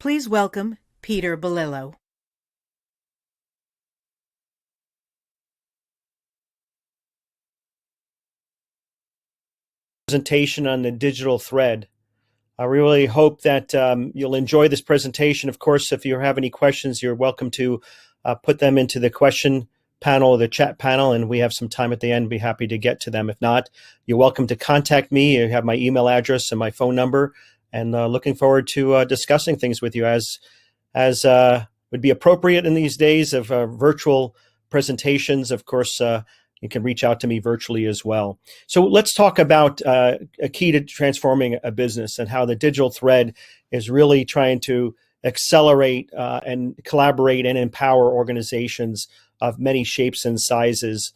Please welcome Peter Balillo. Presentation on the digital thread. I really hope that you'll enjoy this presentation. Of course, if you have any questions, you're welcome to put them into the question panel or the chat panel, and we have some time at the end. Be happy to get to them. If not, you're welcome to contact me. You have my email address and my phone number, and looking forward to discussing things with you as would be appropriate in these days of virtual presentations. Of course, you can reach out to me virtually as well. So let's talk about a key to transforming a business and how the digital thread is really trying to accelerate and collaborate and empower organizations of many shapes and sizes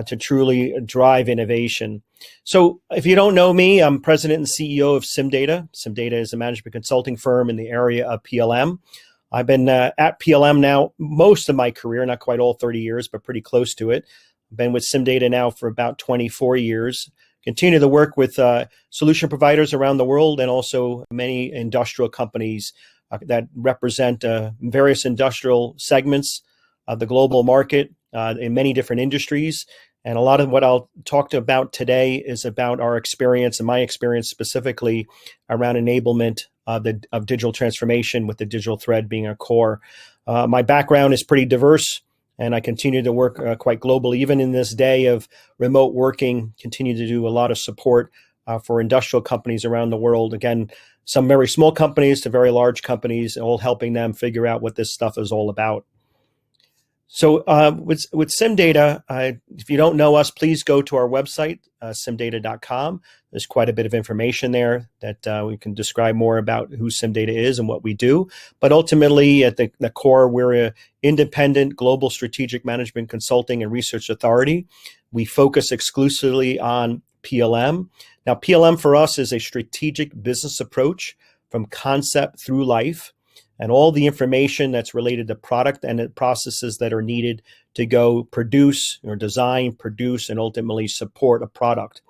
to truly drive innovation. So if you don't know me, I'm president and CEO of SimData. SimData is a management consulting firm in the area of PLM. I've been at PLM now most of my career, not quite all 30 years, but pretty close to it. I've been with SimData now for about 24 years. Continue to work with solution providers around the world and also many industrial companies that represent various industrial segments of the global market in many different industries. And a lot of what I'll talk about today is about our experience and my experience specifically around enablement of digital transformation, with the digital thread being a core. My background is pretty diverse, and I continue to work quite globally. Even in this day of remote working, continue to do a lot of support for industrial companies around the world. Again, some very small companies to very large companies, all helping them figure out what this stuff is all about. So with SimData, if you don't know us, please go to our website, simdata.com. There's quite a bit of information there that we can describe more about who SimData is and what we do. But ultimately, at the core, we're an independent global strategic management consulting and research authority. We focus exclusively on PLM. Now, PLM for us is a strategic business approach from concept through life, and all the information that's related to product and the processes that are needed to go produce or design, produce, and ultimately support a product.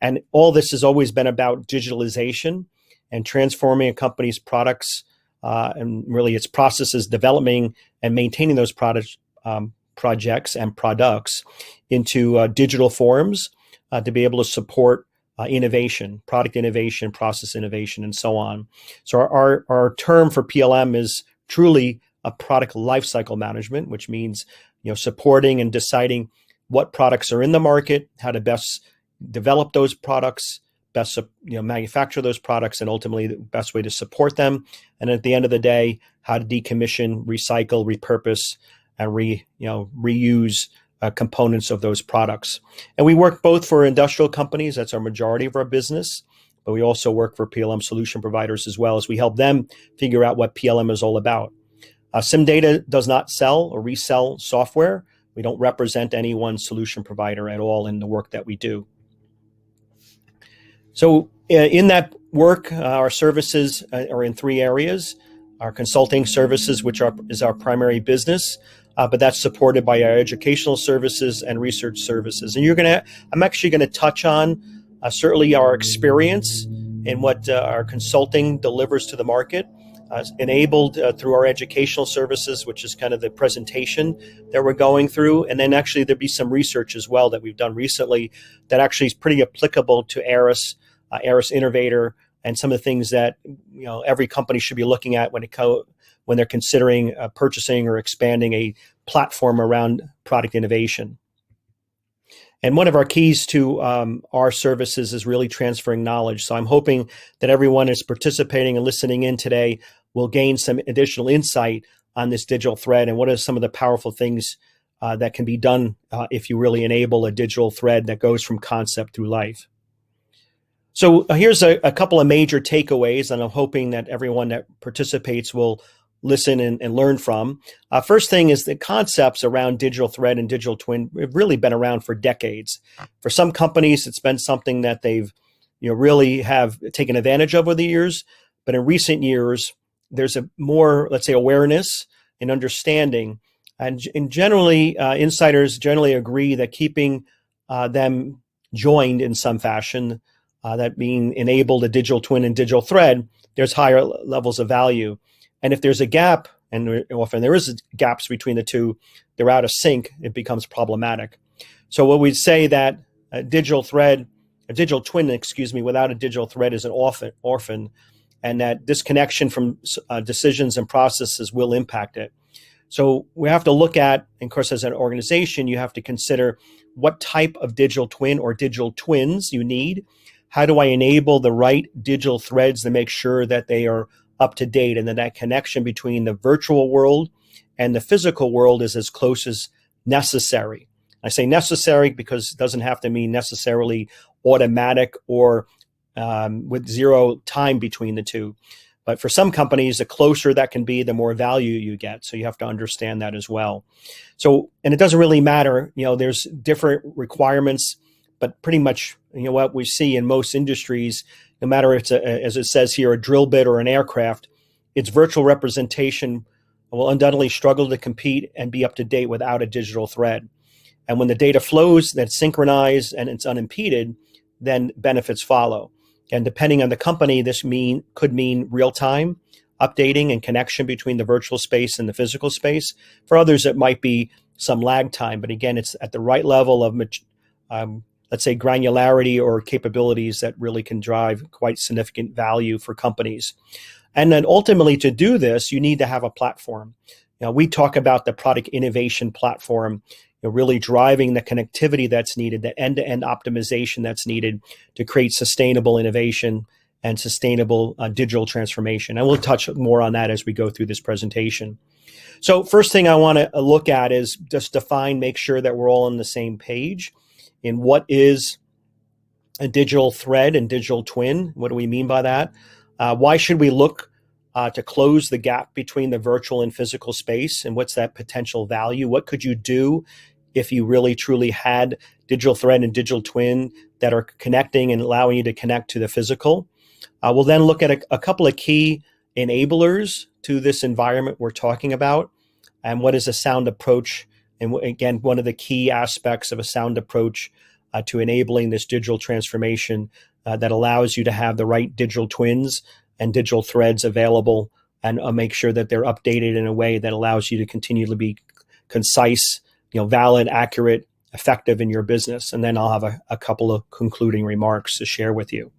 And all this has always been about digitalization and transforming a company's products and really its processes, developing and maintaining those projects and products into digital forms to be able to support innovation, product innovation, process innovation, and so on. So our term for PLM is truly a product lifecycle management, which means supporting and deciding what products are in the market, how to best develop those products, best manufacture those products, and ultimately the best way to support them. And at the end of the day, how to decommission, recycle, repurpose, and reuse components of those products. And we work both for industrial companies, that's our majority of our business, but we also work for PLM solution providers as well, as we help them figure out what PLM is all about. SimData does not sell or resell software. We don't represent any one solution provider at all in the work that we do. So in that work, our services are in three areas. Our consulting services, which is our primary business, but that's supported by our educational services and research services. And I'm actually going to touch on certainly our experience in what our consulting delivers to the market, enabled through our educational services, which is kind of the presentation that we're going through. And then actually there'll be some research as well that we've done recently that actually is pretty applicable to Aris Innovator, and some of the things that every company should be looking at when they're considering purchasing or expanding a platform around product innovation. And one of our keys to our services is really transferring knowledge. So I'm hoping that everyone is participating and listening in today will gain some additional insight on this digital thread and what are some of the powerful things that can be done if you really enable a digital thread that goes from concept through life. So here's a couple of major takeaways, and I'm hoping that everyone that participates will listen and learn from. First thing is the concepts around digital thread and digital twin have really been around for decades. For some companies, it's been something that they've really have taken advantage of over the years. But in recent years, there's a more, let's say, awareness and understanding. And generally, insiders generally agree that keeping them joined in some fashion, that being enabled a digital twin and digital thread, there's higher levels of value. And if there's a gap, and often there is gaps between the two, they're out of sync, it becomes problematic. So what we'd say that a digital twin, without a digital thread is an orphan, and that disconnection from decisions and processes will impact it. So we have to look at, and of course, as an organization, you have to consider what type of digital twin or digital twins you need. How do I enable the right digital threads to make sure that they are up to date and that connection between the virtual world and the physical world is as close as necessary? I say necessary because it doesn't have to mean necessarily automatic or with zero time between the two. But for some companies, the closer that can be, the more value you get. So you have to understand that as well. So, and it doesn't really matter, there's different requirements, but pretty much, what we see in most industries, no matter if it's, as it says here, a drill bit or an aircraft, its virtual representation will undoubtedly struggle to compete and be up to date without a digital thread. And when the data flows, that's synchronized and it's unimpeded, then benefits follow. And depending on the company, this could mean real-time updating and connection between the virtual space and the physical space. For others, it might be some lag time. But again, it's at the right level of, let's say, granularity or capabilities that really can drive quite significant value for companies. And then ultimately, to do this, you need to have a platform. We talk about the product innovation platform, really driving the connectivity that's needed, the end-to-end optimization that's needed to create sustainable innovation and sustainable digital transformation. And we'll touch more on that as we go through this presentation. So first thing I want to look at is just make sure that we're all on the same page in what is a digital thread and digital twin. What do we mean by that? Why should we look to close the gap between the virtual and physical space, and what's that potential value? What could you do if you really truly had digital thread and digital twin that are connecting and allowing you to connect to the physical? We'll then look at a couple of key enablers to this environment we're talking about, and what is a sound approach. And again, one of the key aspects of a sound approach to enabling this digital transformation that allows you to have the right digital twins and digital threads available, and make sure that they're updated in a way that allows you to continue to be concise, valid, accurate, effective in your business. And then I'll have a couple of concluding remarks to share with you.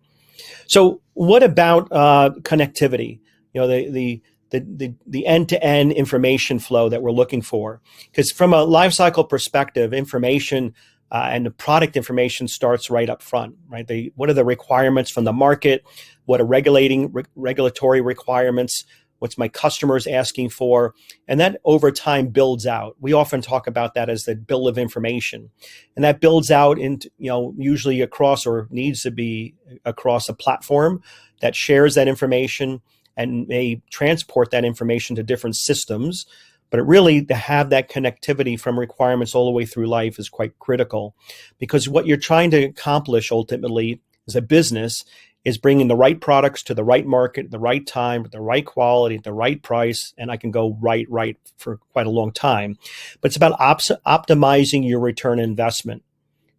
So what about connectivity? The end-to-end information flow that we're looking for. Because from a lifecycle perspective, information and the product information starts right up front, right? What are the requirements from the market? What are regulatory requirements? What's my customers asking for? And that over time builds out. We often talk about that as the bill of information. And that builds out into, usually across, or needs to be across, a platform that shares that information and may transport that information to different systems. But really, to have that connectivity from requirements all the way through life is quite critical, because what you're trying to accomplish ultimately as a business is bringing the right products to the right market, the right time, the right quality, the right price, and I can go right for quite a long time. But it's about optimizing your return on investment.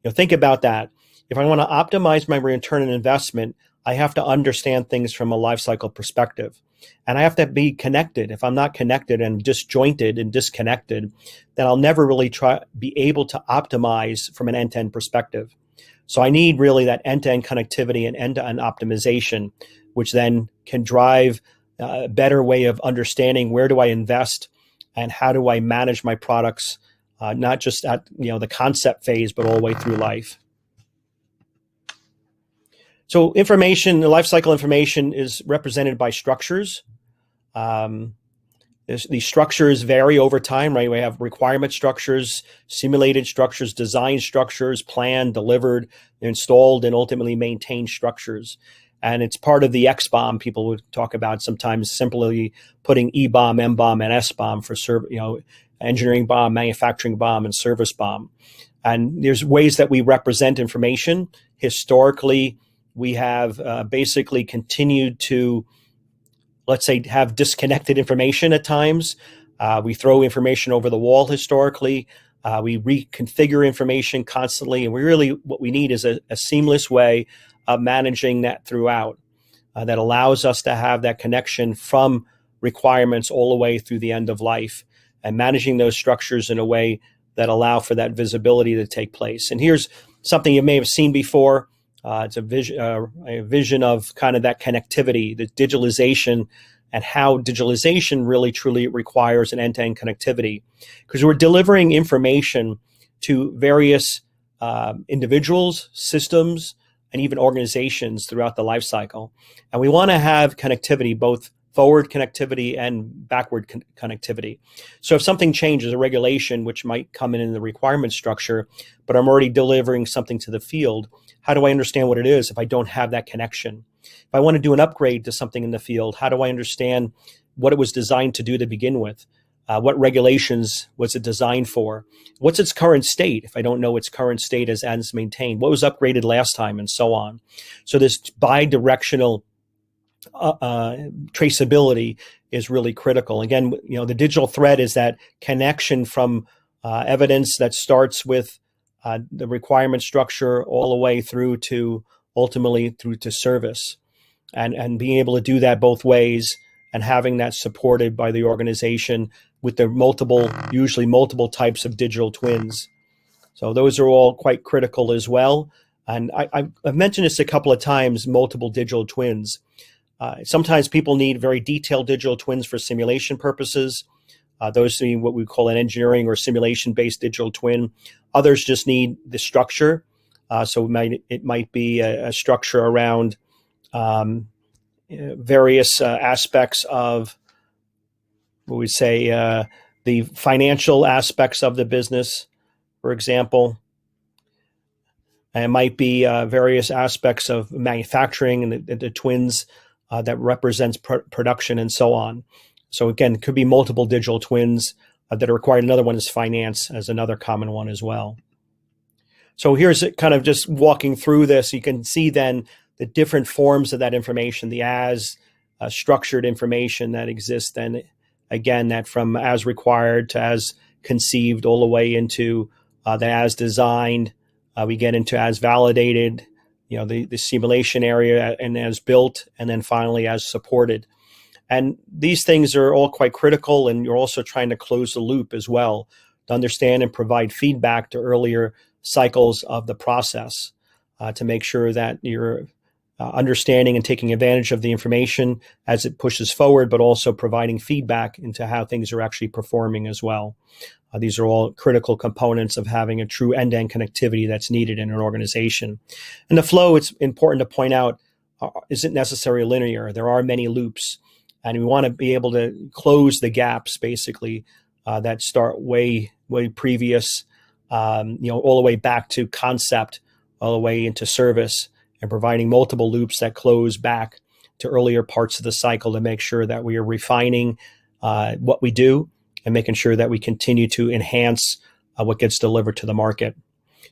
Think about that. If I want to optimize my return on investment, I have to understand things from a life cycle perspective. And I have to be connected. If I'm not connected and disjointed and disconnected, then I'll never really be able to optimize from an end-to-end perspective. So I need really that end-to-end connectivity and end-to-end optimization, which then can drive a better way of understanding where do I invest and how do I manage my products, not just at the concept phase, but all the way through life. So information, the life cycle information, is represented by structures. These structures vary over time, right? We have requirement structures, simulated structures, design structures, planned, delivered, installed, and ultimately maintained structures. And it's part of the XBOM. People would talk about sometimes simply putting EBOM, MBOM, and SBOM for engineering BOM, manufacturing BOM, and service BOM. And there's ways that we represent information. Historically, we have basically continued to, let's say, have disconnected information at times. We throw information over the wall historically. We reconfigure information constantly. And what we need is a seamless way of managing that throughout that allows us to have that connection from requirements all the way through the end of life, and managing those structures in a way that allow for that visibility to take place. And here's something you may have seen before. It's a vision of kind of that connectivity, the digitalization, and how digitalization really truly requires an end-to-end connectivity, because we're delivering information to various individuals, systems, and even organizations throughout the life cycle. And we want to have connectivity, both forward connectivity and backward connectivity. So if something changes, a regulation which might come in the requirement structure, but I'm already delivering something to the field, how do I understand what it is if I don't have that connection? If I want to do an upgrade to something in the field, how do I understand what it was designed to do to begin with? What regulations was it designed for? What's its current state if I don't know its current state as maintained? What was upgraded last time, and so on? So this bi-directional traceability is really critical. Again, the digital thread is that connection from evidence that starts with the requirement structure all the way through to ultimately through to service, and being able to do that both ways, and having that supported by the organization with the usually multiple types of digital twins. So those are all quite critical as well. And I've mentioned this a couple of times, multiple digital twins. Sometimes people need very detailed digital twins for simulation purposes. Those are what we call an engineering or simulation-based digital twin. Others just need the structure. So it might be a structure around various aspects of, what we say, the financial aspects of the business, for example. And it might be various aspects of manufacturing and the twins that represents production and so on. So again, it could be multiple digital twins that are required. Another one is finance as another common one as well. So here's kind of just walking through this. You can see then the different forms of that information, the as structured information that exists, then again, that from as required to as conceived all the way into the as designed. We get into as validated, the simulation area, and as built, and then finally as supported. And these things are all quite critical, and you're also trying to close the loop as well to understand and provide feedback to earlier cycles of the process to make sure that you're understanding and taking advantage of the information as it pushes forward, but also providing feedback into how things are actually performing as well. These are all critical components of having a true end-to-end connectivity that's needed in an organization. And the flow, it's important to point out, isn't necessarily linear. There are many loops, and we want to be able to close the gaps, basically, that start way previous, all the way back to concept, all the way into service, and providing multiple loops that close back to earlier parts of the cycle to make sure that we are refining what we do and making sure that we continue to enhance what gets delivered to the market.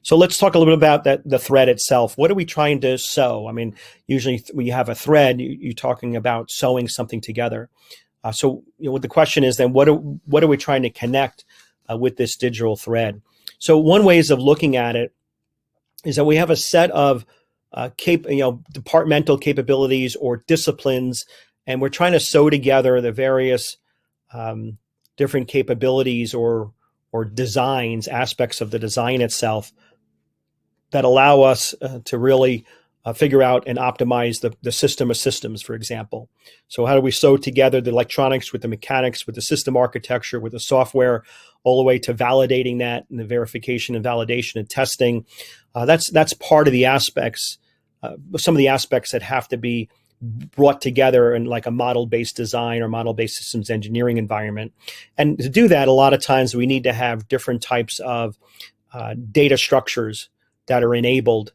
So let's talk a little bit about the thread itself. What are we trying to sew? I mean, usually when you have a thread, you're talking about sewing something together. So the question is then, what are we trying to connect with this digital thread? So one ways of looking at it is that we have a set of departmental capabilities or disciplines, and we're trying to sew together the various different capabilities or designs, aspects of the design itself that allow us to really figure out and optimize the system of systems, for example. So how do we sew together the electronics with the mechanics, with the system architecture, with the software, all the way to validating that and the verification and validation and testing? That's part of the aspects, some of the aspects that have to be brought together in like a model-based design or model-based systems engineering environment. And to do that, a lot of times we need to have different types of data structures that are enabled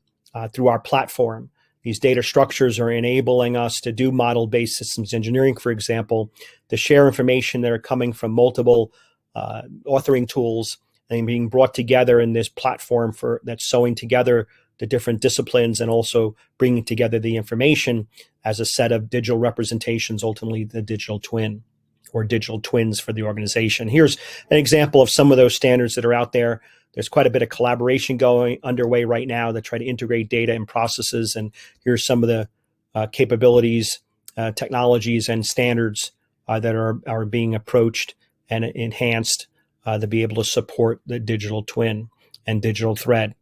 through our platform. These data structures are enabling us to do model-based systems engineering, for example, to share information that are coming from multiple authoring tools and being brought together in this platform that's sewing together the different disciplines and also bringing together the information as a set of digital representations, ultimately the digital twin or digital twins for the organization. Here's an example of some of those standards that are out there. There's quite a bit of collaboration underway right now that try to integrate data and processes. And here's some of the capabilities, technologies, and standards that are being approached and enhanced to be able to support the digital twin and digital thread.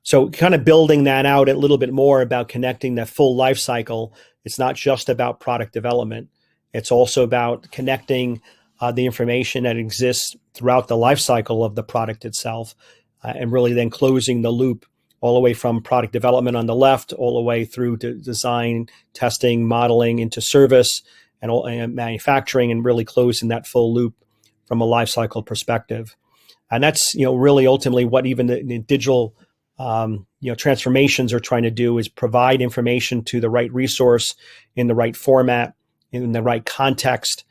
So kind of building that out a little bit more about connecting that full life cycle. It's not just about product development. It's also about connecting the information that exists throughout the life cycle of the product itself, and really then closing the loop all the way from product development on the left, all the way through to design, testing, modeling, into service and manufacturing, and really closing that full loop from a life cycle perspective. And that's really ultimately what even the digital transformations are trying to do, is provide information to the right resource in the right format, in the right context,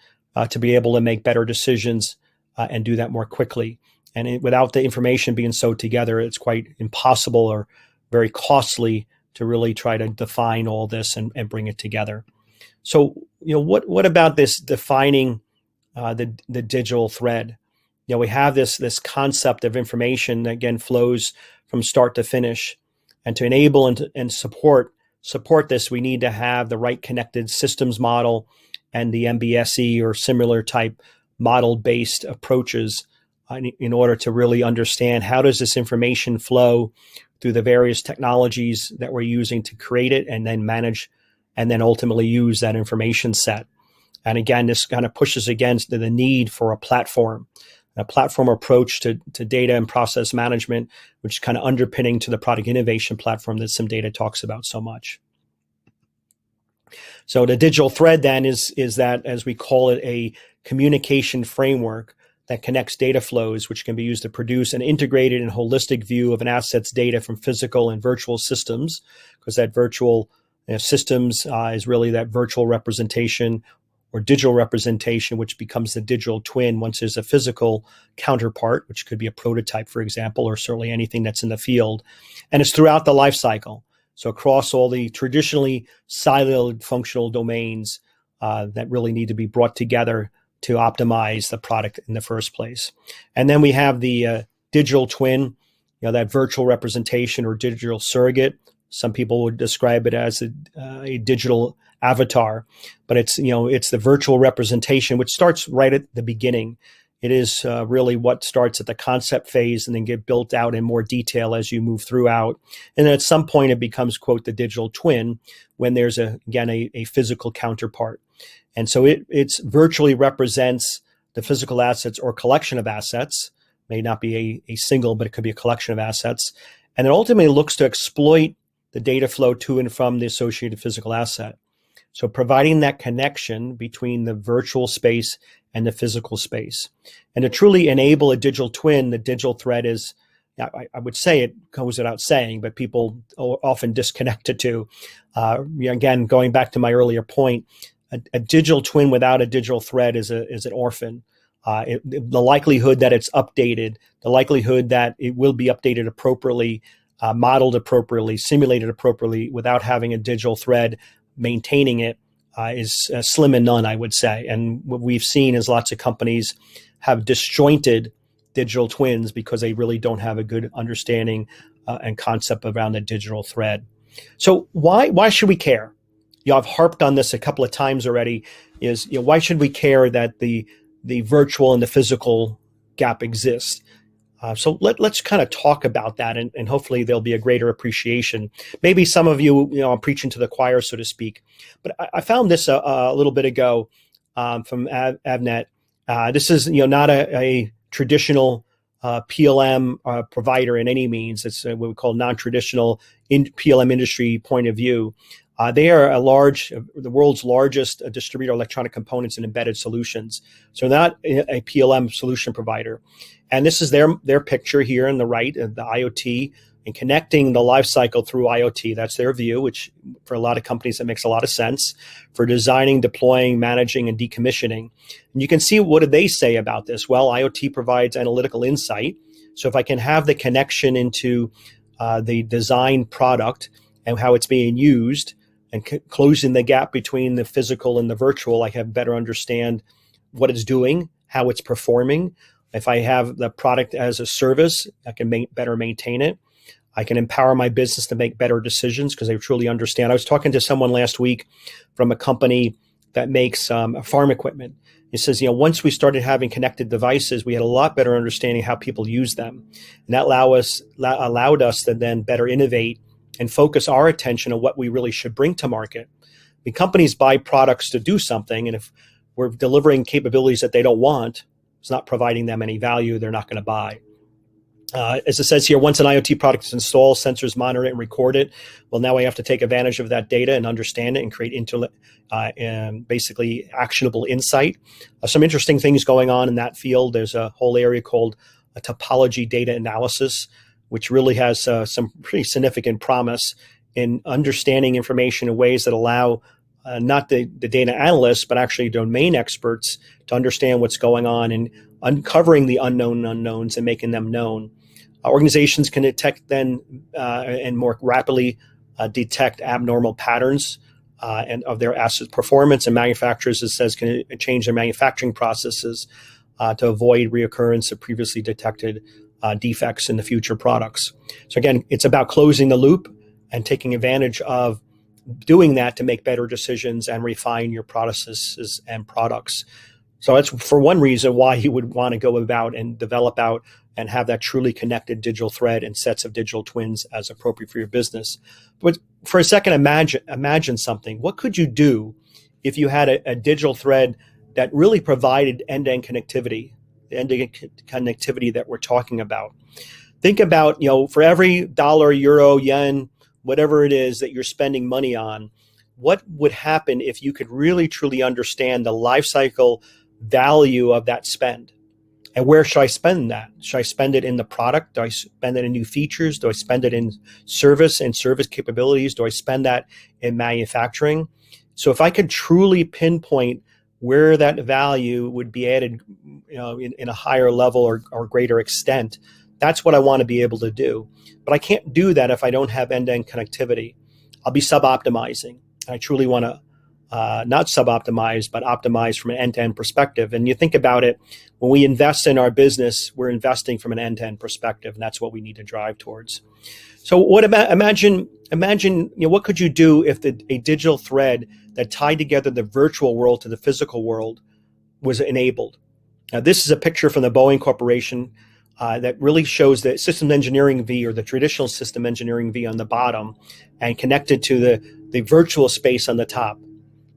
to be able to make better decisions and do that more quickly. And without the information being sewed together, it's quite impossible or very costly to really try to define all this and bring it together. So, what about this defining the digital thread? We have this concept of information that again flows from start to finish, and to enable and support this, we need to have the right connected systems model and the MBSE or similar type model-based approaches in order to really understand how does this information flow through the various technologies that we're using to create it and then manage and then ultimately use that information set. And again, this kind of pushes against the need for a platform approach to data and process management, which is kind of underpinning to the product innovation platform that SimData talks about so much. So the digital thread then is that, as we call it, a communication framework that connects data flows, which can be used to produce an integrated and holistic view of an asset's data from physical and virtual systems, because that virtual systems is really that virtual representation or digital representation, which becomes the digital twin once there's a physical counterpart, which could be a prototype, for example, or certainly anything that's in the field. And it's throughout the life cycle. So across all the traditionally siloed functional domains that really need to be brought together to optimize the product in the first place. And then we have the digital twin, that virtual representation or digital surrogate. Some people would describe it as a digital avatar, but it's the virtual representation, which starts right at the beginning. It is really what starts at the concept phase and then get built out in more detail as you move throughout. And then at some point it becomes, quote, the digital twin, when there's a physical counterpart. And so it's virtually represents the physical assets or collection of assets. May not be a single, but it could be a collection of assets. And it ultimately looks to exploit the data flow to and from the associated physical asset. So providing that connection between the virtual space and the physical space. And to truly enable a digital twin, the digital thread is, I would say it goes without saying, but people often disconnect it to. Again, going back to my earlier point, a digital twin without a digital thread is an orphan. The likelihood that it's updated, the likelihood that it will be updated appropriately, modeled appropriately, simulated appropriately without having a digital thread maintaining it is slim and none, I would say. And what we've seen is lots of companies have disjointed digital twins because they really don't have a good understanding and concept around the digital thread. So why should we care? I've harped on this a couple of times already. Is why should we care that the virtual and the physical gap exists? So let's kind of talk about that, and hopefully there'll be a greater appreciation. Maybe some of you, I'm preaching to the choir, so to speak, but I found this a little bit ago from Avnet. This is not a traditional PLM provider in any means. It's what we call non-traditional PLM industry point of view. They are the world's largest distributor of electronic components and embedded solutions. So not a PLM solution provider. And this is their picture here on the right of the IoT and connecting the life cycle through IoT. That's their view, which for a lot of companies, that makes a lot of sense for designing, deploying, managing, and decommissioning. And you can see, what do they say about this? Well, IoT provides analytical insight. So if I can have the connection into the design product and how it's being used, and closing the gap between the physical and the virtual, I have better understand what it's doing, how it's performing. If I have the product as a service, I can better maintain it. I can empower my business to make better decisions because they truly understand. I was talking to someone last week from a company that makes farm equipment. It says, once we started having connected devices, we had a lot better understanding how people use them. And that allowed us to then better innovate and focus our attention on what we really should bring to market. I mean, companies buy products to do something, and if we're delivering capabilities that they don't want, it's not providing them any value, they're not going to buy. As it says here, once an IoT product is installed, sensors monitor it and record it. Well, now we have to take advantage of that data and understand it and create and basically actionable insight. Some interesting things going on in that field. There's a whole area called a topology data analysis, which really has some pretty significant promise in understanding information in ways that allow not the data analysts, but actually domain experts to understand what's going on and uncovering the unknown unknowns and making them known. Organizations can detect then and more rapidly detect abnormal patterns and of their asset performance, and manufacturers, it says, can change their manufacturing processes to avoid reoccurrence of previously detected defects in the future products. So again, it's about closing the loop and taking advantage of doing that to make better decisions and refine your processes and products. So that's for one reason why you would want to go about and develop out and have that truly connected digital thread and sets of digital twins as appropriate for your business. But for a second, imagine something. What could you do if you had a digital thread that really provided end-to-end connectivity, the end-to-end connectivity that we're talking about? Think about, for every dollar, euro, yen, whatever it is that you're spending money on, what would happen if you could really truly understand the life cycle value of that spend? And where should I spend that? Should I spend it in the product? Do I spend it in new features? Do I spend it in service and service capabilities? Do I spend that in manufacturing? So if I could truly pinpoint where that value would be added, in a higher level or greater extent, that's what I want to be able to do. But I can't do that if I don't have end-to-end connectivity. I'll be sub-optimizing. I truly want to not sub-optimize, but optimize from an end-to-end perspective. And you think about it, when we invest in our business, we're investing from an end-to-end perspective, and that's what we need to drive towards. So what about, imagine, what could you do if a digital thread that tied together the virtual world to the physical world was enabled? Now, this is a picture from the Boeing Corporation that really shows the system engineering V, or the traditional system engineering V, on the bottom, and connected to the virtual space on the top.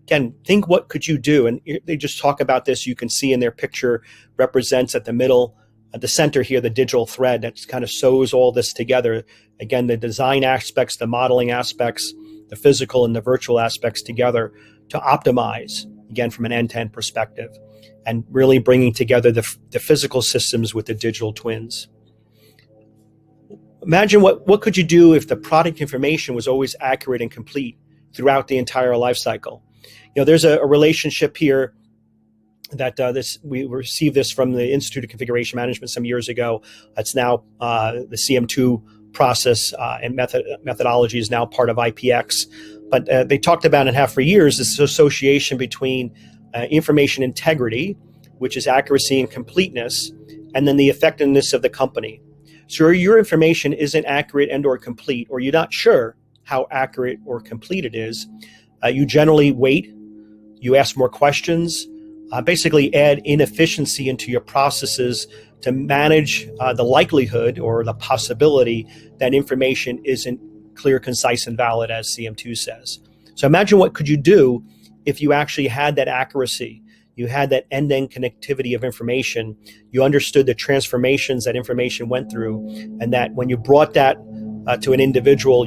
Again, think what could you do? And they just talk about this. You can see in their picture represents at the middle, at the center here, the digital thread that kind of sews all this together. Again, the design aspects, the modeling aspects, the physical and the virtual aspects together to optimize, again, from an end-to-end perspective, and really bringing together the physical systems with the digital twins. Imagine what could you do if the product information was always accurate and complete throughout the entire life cycle? There's a relationship here that we received this from the Institute of Configuration Management some years ago. It's now the CM2 process and methodology is now part of IPX. But they talked about and have for years this association between information integrity, which is accuracy and completeness, and then the effectiveness of the company. So your information isn't accurate and or complete, or you're not sure how accurate or complete it is, you generally wait, you ask more questions, basically add inefficiency into your processes to manage the likelihood or the possibility that information isn't clear, concise, and valid, as CM2 says. So imagine what could you do if you actually had that accuracy, you had that end-to-end connectivity of information, you understood the transformations that information went through, and that when you brought that to an individual,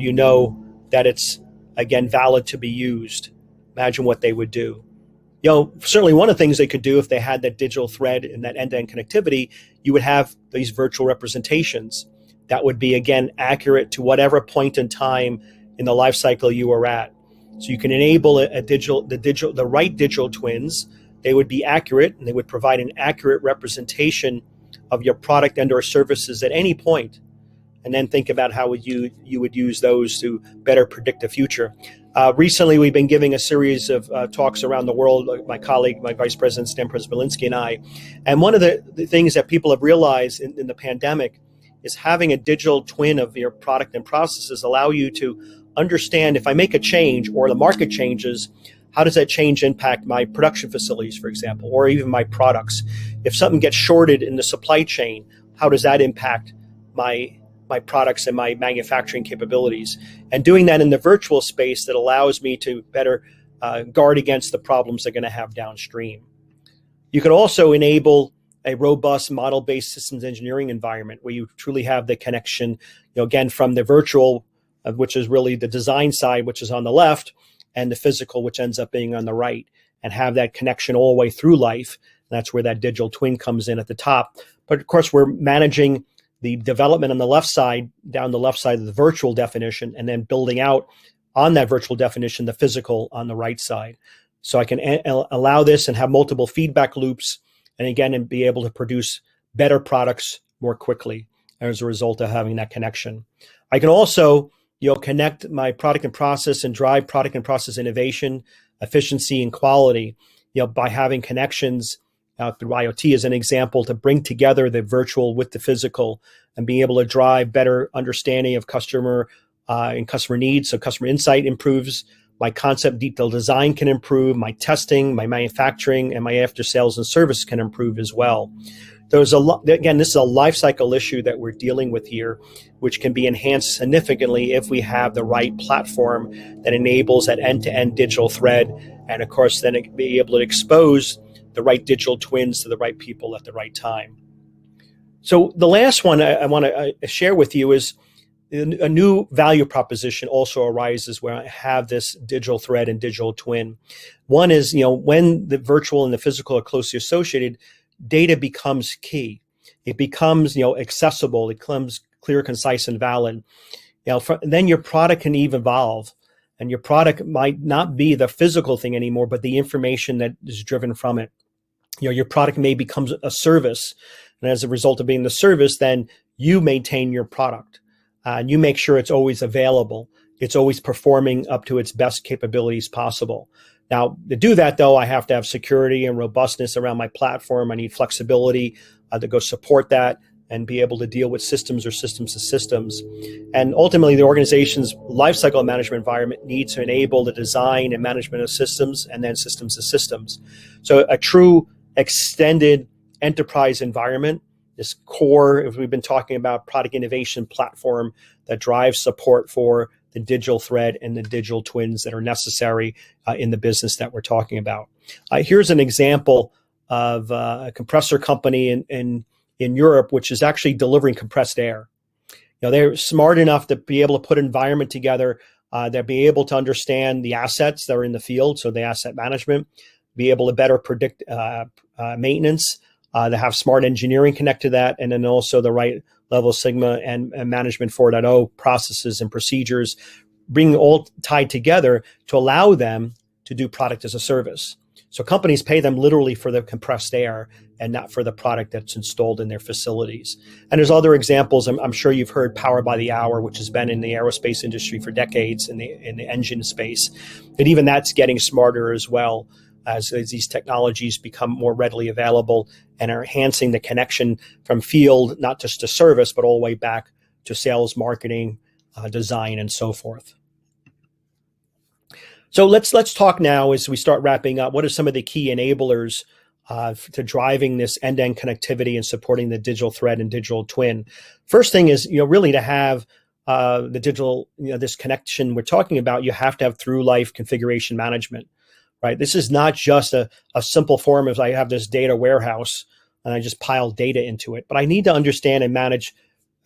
that it's, again, valid to be used. Imagine what they would do. Certainly one of the things they could do if they had that digital thread and that end-to-end connectivity, you would have these virtual representations that would be, again, accurate to whatever point in time in the life cycle you are at. So you can enable the right digital twins. They would be accurate, and they would provide an accurate representation of your product and or services at any point. And then think about how you would use those to better predict the future. Recently, we've been giving a series of talks around the world, my colleague, my Vice President, Stan Belinsky, and I. And one of the things that people have realized in the pandemic is having a digital twin of your product and processes allow you to understand, if I make a change or the market changes, how does that change impact my production facilities, for example, or even my products? If something gets shorted in the supply chain, how does that impact my products and my manufacturing capabilities? And doing that in the virtual space that allows me to better guard against the problems they're going to have downstream. You can also enable a robust model-based systems engineering environment where you truly have the connection, again, from the virtual, which is really the design side, which is on the left, and the physical, which ends up being on the right, and have that connection all the way through life. And that's where that digital twin comes in at the top. But of course, we're managing the development on the left side, down the left side of the virtual definition, and then building out on that virtual definition, the physical on the right side. So I can allow this and have multiple feedback loops, and again, and be able to produce better products more quickly as a result of having that connection. I can also, connect my product and process and drive product and process innovation, efficiency, and quality, by having connections through IoT as an example to bring together the virtual with the physical and being able to drive better understanding of customer and customer needs. So customer insight improves, my concept detail design can improve, my testing, my manufacturing, and my after sales and service can improve as well. There's again, this is a life cycle issue that we're dealing with here, which can be enhanced significantly if we have the right platform that enables that end-to-end digital thread. And of course, then it can be able to expose the right digital twins to the right people at the right time. So the last one I want to share with you is a new value proposition also arises where I have this digital thread and digital twin. One is, when the virtual and the physical are closely associated, data becomes key. It becomes, accessible. It becomes clear, concise, and valid. Then your product can even evolve. And your product might not be the physical thing anymore, but the information that is driven from it. Your product may become a service. And as a result of being the service, then you maintain your product. And you make sure it's always available. It's always performing up to its best capabilities possible. Now, to do that, though, I have to have security and robustness around my platform. I need flexibility to go support that and be able to deal with systems or systems to systems. And ultimately, the organization's lifecycle management environment needs to enable the design and management of systems and then systems to systems. So a true extended enterprise environment, this core, if we've been talking about product innovation platform that drives support for the digital thread and the digital twins that are necessary in the business that we're talking about. Here's an example of a compressor company in Europe, which is actually delivering compressed air. They're smart enough to be able to put an environment together, they'll be able to understand the assets that are in the field, so the asset management, be able to better predict maintenance, to have smart engineering connect to that, and then also the right level of Sigma and Management 4.0 processes and procedures, bring all tied together to allow them to do product as a service. So companies pay them literally for the compressed air and not for the product that's installed in their facilities. And there's other examples. I'm sure you've heard Power by the Hour, which has been in the aerospace industry for decades in the engine space. And even that's getting smarter as well as these technologies become more readily available and are enhancing the connection from field, not just to service, but all the way back to sales, marketing, design, and so forth. So let's talk now as we start wrapping up. What are some of the key enablers to driving this end-to-end connectivity and supporting the digital thread and digital twin? First thing is, really to have the digital, this connection we're talking about, you have to have through life configuration management, right? This is not just a simple form of I have this data warehouse and I just pile data into it, but I need to understand and manage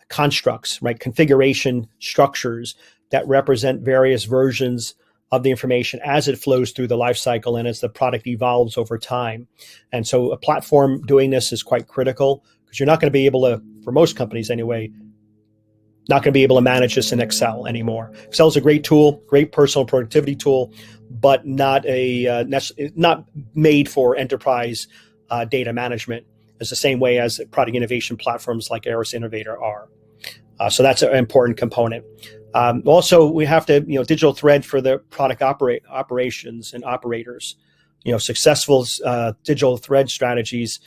constructs, right? Configuration structures that represent various versions of the information as it flows through the life cycle and as the product evolves over time. And so a platform doing this is quite critical because you're not going to be able to, for most companies anyway, not going to be able to manage this in Excel anymore. Excel is a great tool, great personal productivity tool, but not made for enterprise data management. It's the same way as product innovation platforms like Aris Innovator are. So that's an important component. Also, we have to, digital thread for the product operations and operators. Successful digital thread strategies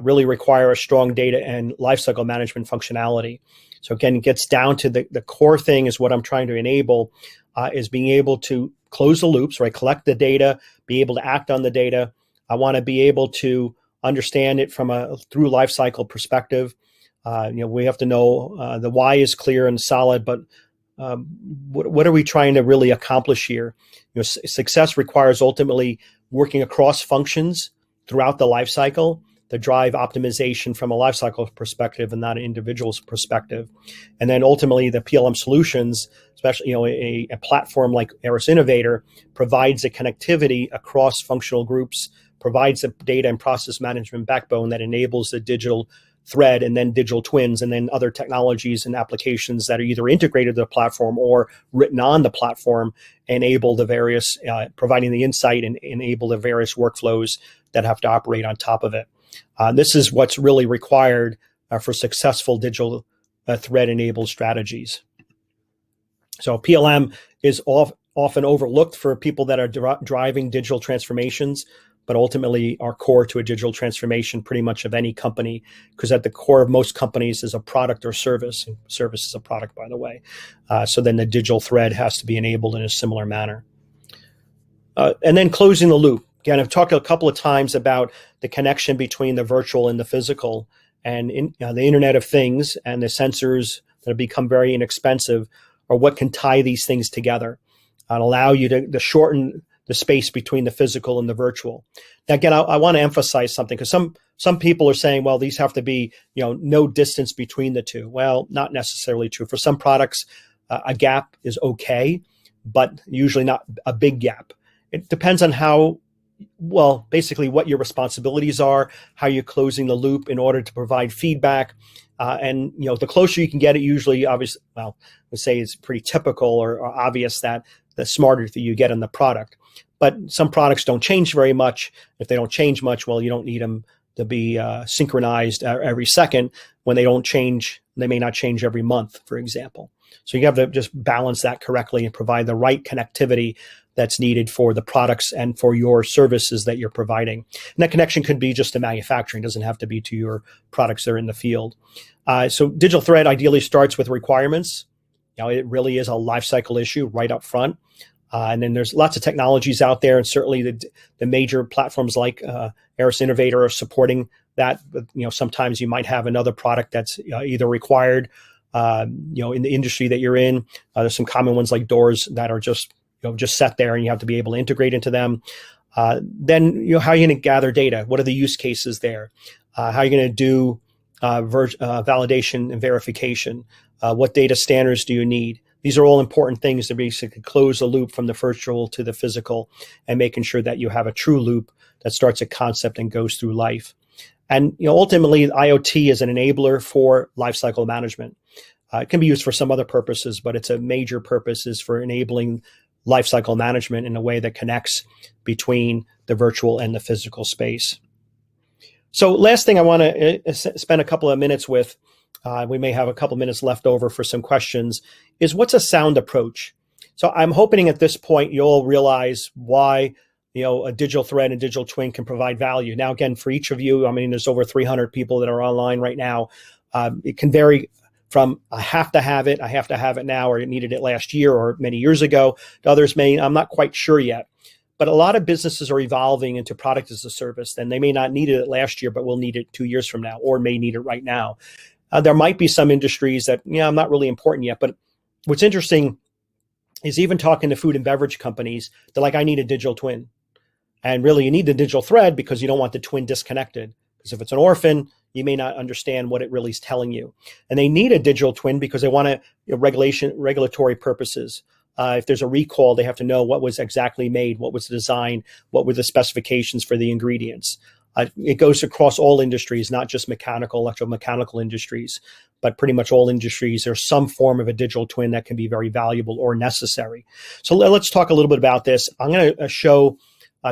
really require a strong data and lifecycle management functionality. So again, it gets down to the core thing is what I'm trying to enable is being able to close the loops, right? Collect the data, be able to act on the data. I want to be able to understand it from a through life cycle perspective. We have to know the why is clear and solid, but what are we trying to really accomplish here? Success requires ultimately working across functions throughout the life cycle to drive optimization from a life cycle perspective and not an individual's perspective. And then ultimately the PLM solutions, especially a platform like Eris Innovator, provides a connectivity across functional groups, provides a data and process management backbone that enables the digital thread and then digital twins and then other technologies and applications that are either integrated to the platform or written on the platform, enable the various, providing the insight and enable the various workflows that have to operate on top of it. This is what's really required for successful digital thread-enabled strategies. So PLM is often overlooked for people that are driving digital transformations, but ultimately are core to a digital transformation pretty much of any company, because at the core of most companies is a product or service. And service is a product, by the way. So then the digital thread has to be enabled in a similar manner. And then closing the loop. Again, I've talked a couple of times about the connection between the virtual and the physical, and the Internet of Things and the sensors that have become very inexpensive are what can tie these things together and allow you to shorten the space between the physical and the virtual. Now, again, I want to emphasize something, because some people are saying, well, these have to be, no distance between the two. Well, not necessarily true. For some products, a gap is okay, but usually not a big gap. It depends on basically what your responsibilities are, how you're closing the loop in order to provide feedback. And the closer you can get it, usually, obviously, well, I would say it's pretty typical or obvious that the smarter that you get in the product. But some products don't change very much. If they don't change much, well, you don't need them to be synchronized every second. When they don't change, they may not change every month, for example. So you have to just balance that correctly and provide the right connectivity that's needed for the products and for your services that you're providing. And that connection could be just to manufacturing. It doesn't have to be to your products that are in the field. So digital thread ideally starts with requirements. It really is a life cycle issue right up front. And then there's lots of technologies out there, and certainly the major platforms like Eris Innovator are supporting that. But, sometimes you might have another product that's either required, in the industry that you're in. There's some common ones like doors that are just set there, and you have to be able to integrate into them. Then, how are you going to gather data? What are the use cases there? How are you going to do validation and verification? What data standards do you need? These are all important things to basically close the loop from the virtual to the physical, and making sure that you have a true loop that starts at concept and goes through life. And ultimately, IoT is an enabler for lifecycle management. It can be used for some other purposes, but its a major purpose is for enabling lifecycle management in a way that connects between the virtual and the physical space. So last thing I want to spend a couple of minutes with, we may have a couple minutes left over for some questions, is what's a sound approach? So I'm hoping at this point you'll realize why a digital thread and digital twin can provide value. Now, again, for each of you, there's over 300 people that are online right now. It can vary from I have to have it now, or I needed it last year or many years ago, to others I'm not quite sure yet. But a lot of businesses are evolving into product as a service, and they may not need it last year, but will need it 2 years from now, or may need it right now. There might be some industries that, I'm not really important yet. But what's interesting is even talking to food and beverage companies, they're like, I need a digital twin. And really, you need the digital thread because you don't want the twin disconnected. Because if it's an orphan, you may not understand what it really is telling you. And they need a digital twin because they want regulatory purposes. If there's a recall, they have to know what was exactly made, what was the design, what were the specifications for the ingredients. It goes across all industries, not just electromechanical industries, but pretty much all industries. There's some form of a digital twin that can be very valuable or necessary. So let's talk a little bit about this. I'm going to show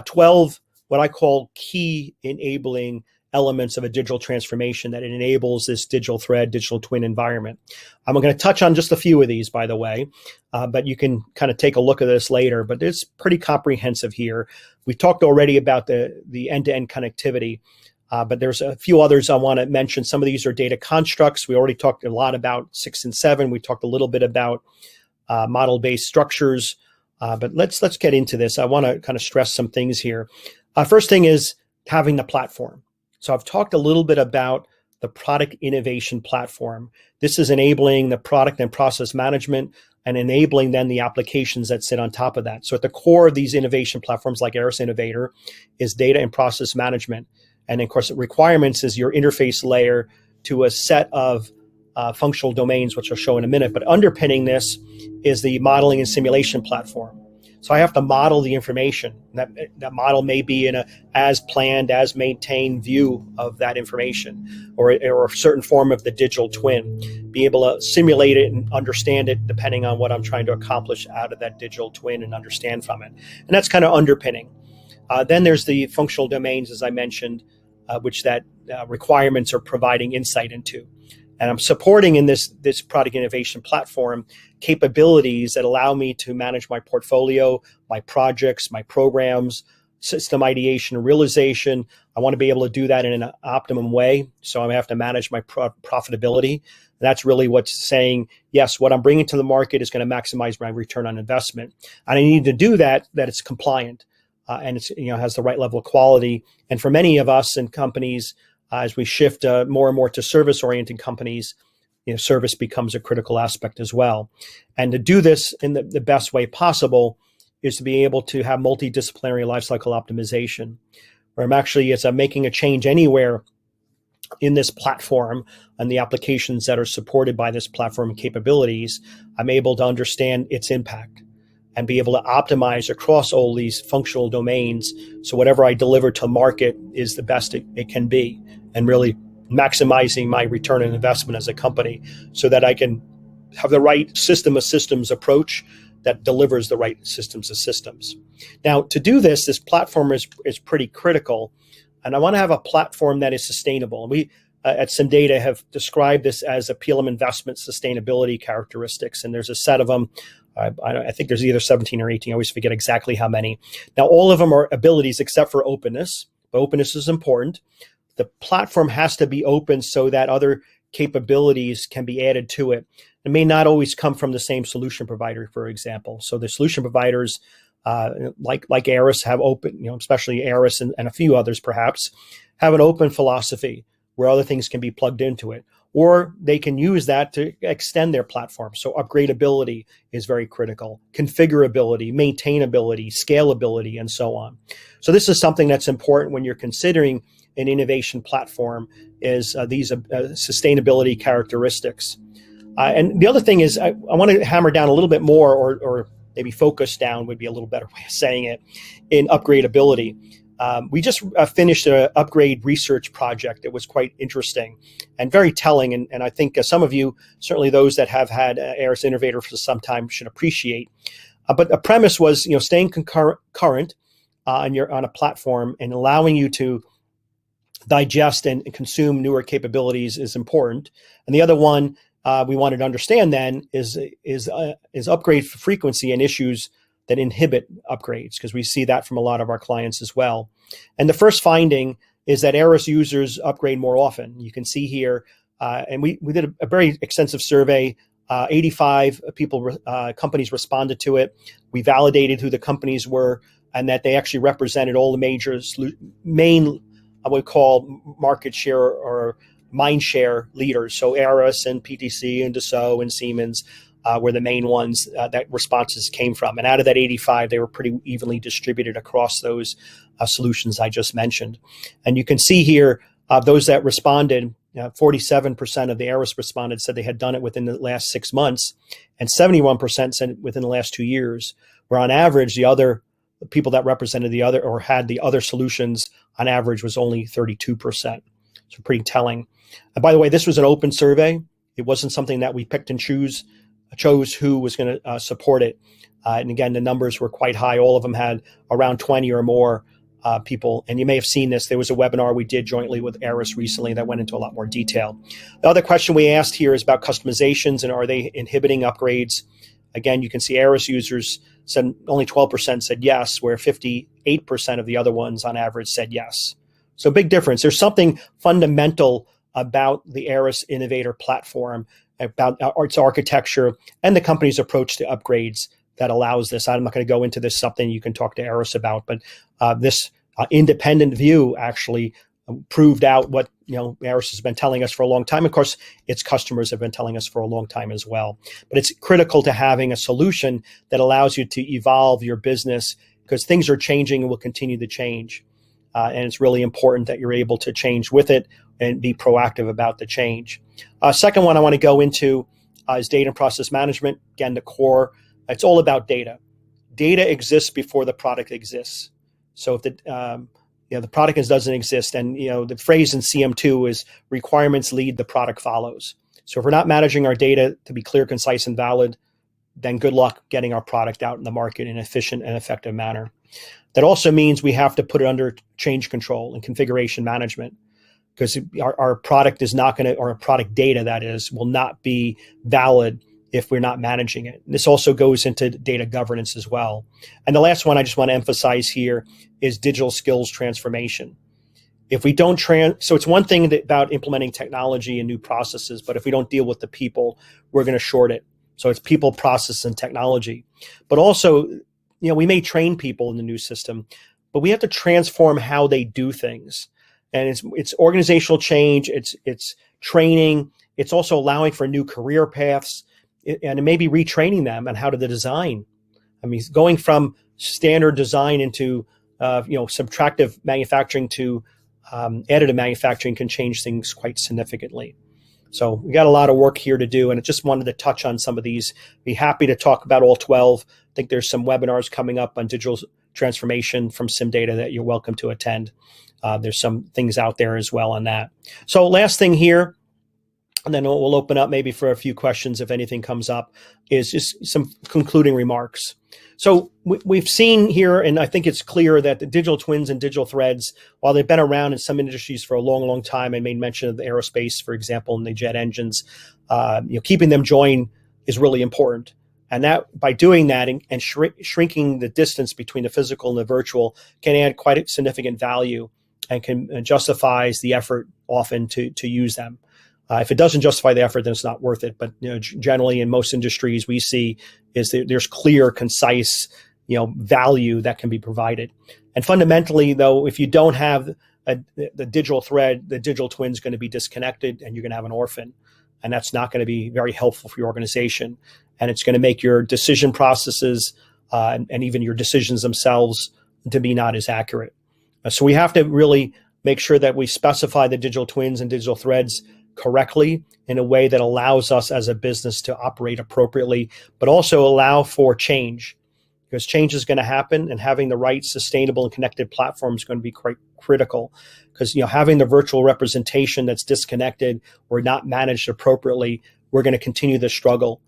12 what I call key enabling elements of a digital transformation that it enables this digital thread, digital twin environment. I'm going to touch on just a few of these, by the way, but you can kind of take a look at this later, but it's pretty comprehensive here. We talked already about the end-to-end connectivity, but there's a few others I want to mention. Some of these are data constructs. We already talked a lot about 6 and 7. We talked a little bit about model-based structures. But let's get into this. I want to kind of stress some things here. First thing is having the platform. So I've talked a little bit about the product innovation platform. This is enabling the product and process management and enabling then the applications that sit on top of that. So at the core of these innovation platforms like Aris Innovator is data and process management. And of course, requirements is your interface layer to a set of functional domains, which I'll show in a minute. But underpinning this is the modeling and simulation platform. So I have to model the information. That model may be in a as planned, as maintained view of that information, or a certain form of the digital twin. Be able to simulate it and understand it depending on what I'm trying to accomplish out of that digital twin and understand from it. And that's kind of underpinning. Then there's the functional domains, as I mentioned, which that requirements are providing insight into. And I'm supporting in this product innovation platform capabilities that allow me to manage my portfolio, my projects, my programs, system ideation and realization. I want to be able to do that in an optimum way. So I have to manage my profitability. And that's really what's saying, yes, what I'm bringing to the market is going to maximize my return on investment. And I need to do that it's compliant and it's has the right level of quality. And for many of us and companies, as we shift more and more to service-oriented companies, service becomes a critical aspect as well. And to do this in the best way possible is to be able to have multidisciplinary lifecycle optimization, where I'm making a change anywhere in this platform and the applications that are supported by this platform capabilities, I'm able to understand its impact and be able to optimize across all these functional domains. So whatever I deliver to market is the best it can be, and really maximizing my return on investment as a company so that I can have the right system of systems approach that delivers the right systems of systems. Now, to do this platform is pretty critical. And I want to have a platform that is sustainable. We at SimData have described this as a PLM investment sustainability characteristics. And there's a set of them. I think there's either 17 or 18. I always forget exactly how many. Now, all of them are abilities except for openness. But openness is important. The platform has to be open so that other capabilities can be added to it. It may not always come from the same solution provider, for example. So the solution providers like Aris have open, especially Aris and a few others perhaps, have an open philosophy where other things can be plugged into it. Or they can use that to extend their platform. So upgradability is very critical, configurability, maintainability, scalability, and so on. So this is something that's important when you're considering an innovation platform is these sustainability characteristics. And the other thing is I want to hammer down a little bit more, or maybe focus down would be a little better way of saying it, in upgradability. We just finished an upgrade research project. It was quite interesting and very telling. And I think some of you, certainly those that have had Aris Innovator for some time, should appreciate. But a premise was, staying current on a platform and allowing you to digest and consume newer capabilities is important. And the other one we wanted to understand then is upgrade frequency and issues that inhibit upgrades, because we see that from a lot of our clients as well. And the first finding is that Aris users upgrade more often. You can see here, and we did a very extensive survey. 85 companies responded to it. We validated who the companies were and that they actually represented all the main, I would call, market share or mind share leaders. So Aris and PTC and Dassault and Siemens were the main ones that responses came from. And out of that 85, they were pretty evenly distributed across those solutions I just mentioned. And you can see here, those that responded, 47% of the Aris respondents said they had done it within the last 6 months, and 71% said within the last 2 years, where on average, the other people that represented the other or had the other solutions on average was only 32%. So pretty telling. And by the way, this was an open survey. It wasn't something that we picked and chose who was going to support it. And again, the numbers were quite high. All of them had around 20 or more people. And you may have seen this. There was a webinar we did jointly with Aris recently that went into a lot more detail. The other question we asked here is about customizations and are they inhibiting upgrades? Again, you can see Aris users said only 12% said yes, where 58% of the other ones on average said yes. So big difference. There's something fundamental about the Aris Innovator platform, about its architecture and the company's approach to upgrades that allows this. I'm not going to go into this, something you can talk to Eris about, but this independent view actually proved out what Eris has been telling us for a long time. Of course, its customers have been telling us for a long time as well. But it's critical to having a solution that allows you to evolve your business, because things are changing and will continue to change. And it's really important that you're able to change with it and be proactive about the change. Second one I want to go into is data and process management. Again, the core. It's all about data. Data exists before the product exists. So if the product doesn't exist, and the phrase in CM2 is requirements lead, the product follows. So if we're not managing our data to be clear, concise, and valid, then good luck getting our product out in the market in an efficient and effective manner. That also means we have to put it under change control and configuration management, because our product is not going to, or our product data, that is, will not be valid if we're not managing it. This also goes into data governance as well. And the last one I just want to emphasize here is digital skills transformation. If we don't so it's one thing about implementing technology and new processes, but if we don't deal with the people, we're going to short it. So it's people, process, and technology. But also, we may train people in the new system, but we have to transform how they do things. And it's organizational change, it's training, it's also allowing for new career paths, and it may be retraining them on how to design. I mean, going from standard design into subtractive manufacturing to additive manufacturing can change things quite significantly. So we got a lot of work here to do, and I just wanted to touch on some of these. Be happy to talk about all 12. I think there's some webinars coming up on digital transformation from SimData that you're welcome to attend. There's some things out there as well on that. So last thing here, and then we'll open up maybe for a few questions if anything comes up, is just some concluding remarks. So we've seen here, and I think it's clear that the digital twins and digital threads, while they've been around in some industries for a long, long time, I made mention of the aerospace, for example, and the jet engines, keeping them joined is really important. And that by doing that and shrinking the distance between the physical and the virtual can add quite a significant value and can justifies the effort often to use them. If it doesn't justify the effort, then it's not worth it. But generally, in most industries, we see is that there's clear, concise, value that can be provided. And fundamentally, though, if you don't have the digital thread, the digital twin is going to be disconnected, and you're going to have an orphan, and that's not going to be very helpful for your organization. And it's going to make your decision processes and even your decisions themselves to be not as accurate. So we have to really make sure that we specify the digital twins and digital threads correctly in a way that allows us as a business to operate appropriately, but also allow for change, because change is going to happen, and having the right sustainable and connected platform is going to be quite critical, because having the virtual representation that's disconnected or not managed appropriately, we're going to continue the struggle.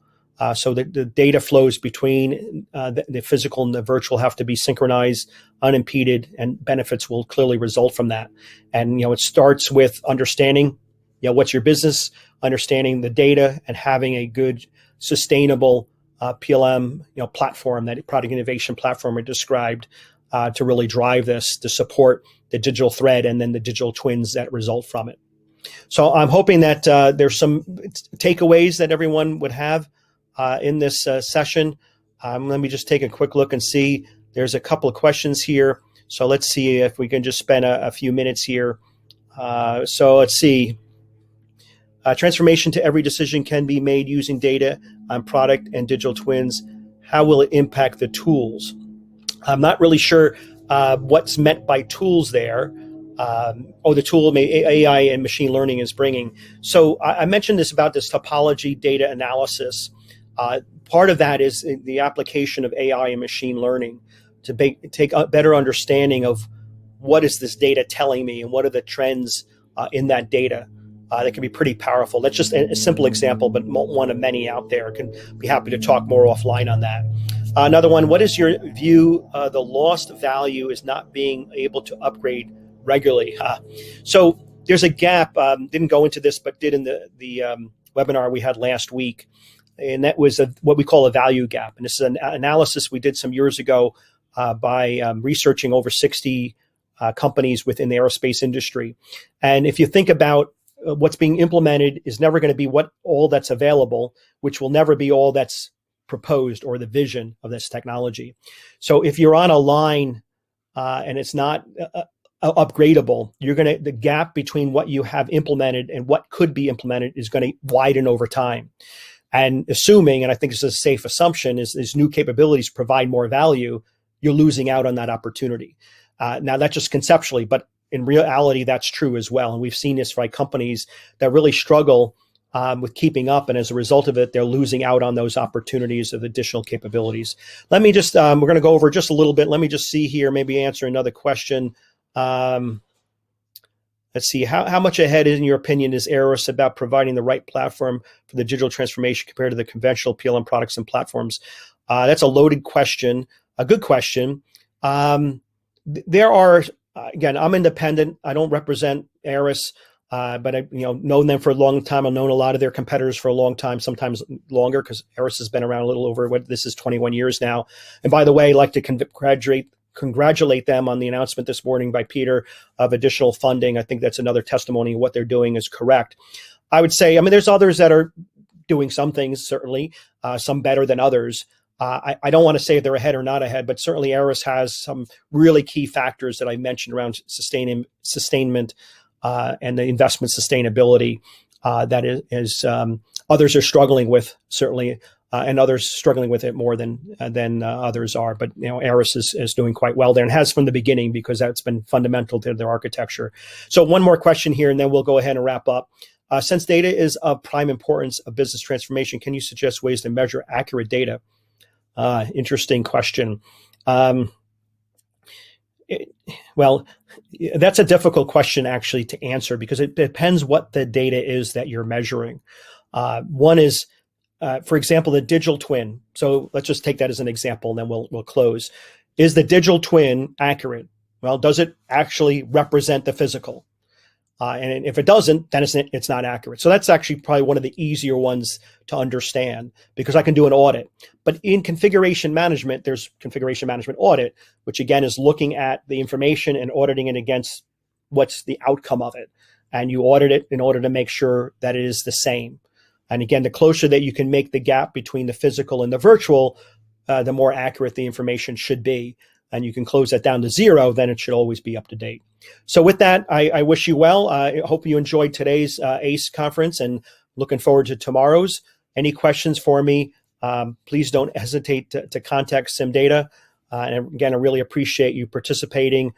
So the data flows between the physical and the virtual have to be synchronized, unimpeded, and benefits will clearly result from that. And it starts with understanding what's your business, understanding the data, and having a good, sustainable PLM platform, that product innovation platform I described, to really drive this, to support the digital thread and then the digital twins that result from it. So I'm hoping that there's some takeaways that everyone would have in this session. Let me just take a quick look and see. There's a couple of questions here. So let's see if we can just spend a few minutes here. So let's see. Transformation to every decision can be made using data on product and digital twins. How will it impact the tools? I'm not really sure what's meant by tools there. The tool AI and machine learning is bringing. So I mentioned this about this topology data analysis. Part of that is the application of AI and machine learning to take a better understanding of what is this data telling me and what are the trends in that data. That can be pretty powerful. That's just a simple example, but one of many out there. Can be happy to talk more offline on that. Another one, what is your view? The lost value is not being able to upgrade regularly. So there's a gap, didn't go into this, but did in the webinar we had last week. And that was what we call a value gap. And this is an analysis we did some years ago by researching over 60 companies within the aerospace industry. And if you think about what's being implemented is never going to be all that's available, which will never be all that's proposed or the vision of this technology. So if you're on a line and it's not upgradable, the gap between what you have implemented and what could be implemented is going to widen over time. And assuming, and I think this is a safe assumption, is these new capabilities provide more value, you're losing out on that opportunity. Now that's just conceptually, but in reality, that's true as well. And we've seen this for companies that really struggle with keeping up. And as a result of it, they're losing out on those opportunities of additional capabilities. Let me just, we're going to go over just a little bit. Let me just see here, maybe answer another question. Let's see, how much ahead, in your opinion, is Eros about providing the right platform for the digital transformation compared to the conventional PLM products and platforms? That's a loaded question, a good question. There are, again, I'm independent. I don't represent Eros, but I've known them for a long time. I've known a lot of their competitors for a long time, sometimes longer, because Eros has been around a little over, this is 21 years now. And by the way, I'd like to congratulate them on the announcement this morning by Peter of additional funding. I think that's another testimony of what they're doing is correct. I would say, there's others that are doing some things, certainly, some better than others. I don't want to say if they're ahead or not ahead, but certainly Eros has some really key factors that I mentioned around sustainment and the investment sustainability that is others are struggling with, certainly, and others struggling with it more than others are. But Eros is doing quite well there and has from the beginning, because that's been fundamental to their architecture. So one more question here, and then we'll go ahead and wrap up. Since data is of prime importance of business transformation, can you suggest ways to measure accurate data? Interesting question. Well, that's a difficult question actually to answer, because it depends what the data is that you're measuring. One is, for example, the digital twin. So let's just take that as an example, and then we'll close. Is the digital twin accurate? Well, does it actually represent the physical? And if it doesn't, then it's not accurate. So that's actually probably one of the easier ones to understand, because I can do an audit. But in configuration management, there's configuration management audit, which again is looking at the information and auditing it against what's the outcome of it. And you audit it in order to make sure that it is the same. And again, the closer that you can make the gap between the physical and the virtual, the more accurate the information should be. And you can close that down to 0, then it should always be up to date. So with that, I wish you well. I hope you enjoyed today's ACE conference, and looking forward to tomorrow's. Any questions for me, please don't hesitate to contact SimData. And again, I really appreciate you participating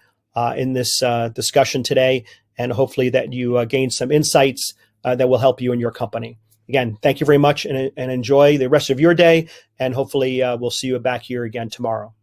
in this discussion today, and hopefully that you gain some insights that will help you in your company. Again, thank you very much, and enjoy the rest of your day, and hopefully we'll see you back here again tomorrow.